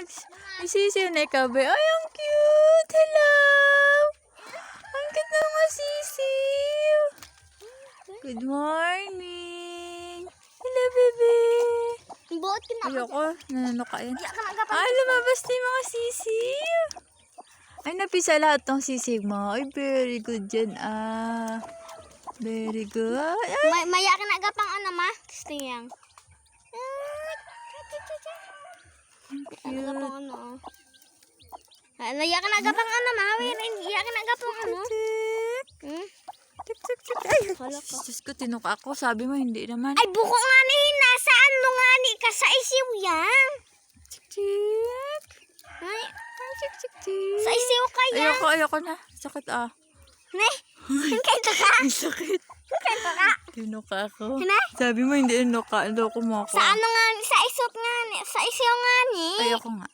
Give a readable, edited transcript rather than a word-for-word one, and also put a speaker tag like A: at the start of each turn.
A: May sisiw na ikabe. Ay, ang cute! Hello! Ang cute na mga sisiw! Good morning! Hello, baby!
B: Buot ka na.
A: Ayoko, nananukain. Ay, lumabas na yung mga sisiw! Ay, napisa lahat ng sisig mo. Ay, very good dyan, Very good. Ay,
B: Maya ka na gapang ano ma? Testing yang.
A: cute.
B: Ano? Naya ka na gapang ano ma? Iya ka na gapang ano?
A: Tik, tik, tik. Ay,
B: Hala ka.
A: Diyos ko, tinuka ako. Sabi mo, hindi naman.
B: Ay buko nga ni nasaan mo nga ni ka sa isiw yang?
A: Tik, tik.
B: Ay,
A: Tik, tik, tik.
B: sa isiw ka yang.
A: Ayoko na. Sakit,
B: Ne? Kaya ka?
A: Ay, sakit.
B: Kaya ka?
A: Tinuka ako.
B: Ne?
A: Sabi mo, hindi tinuka. Loko mo ako.
B: Sa ano nga ni? Sa isot nga ni? Sa isiw nga ni?
A: Ayoko nga.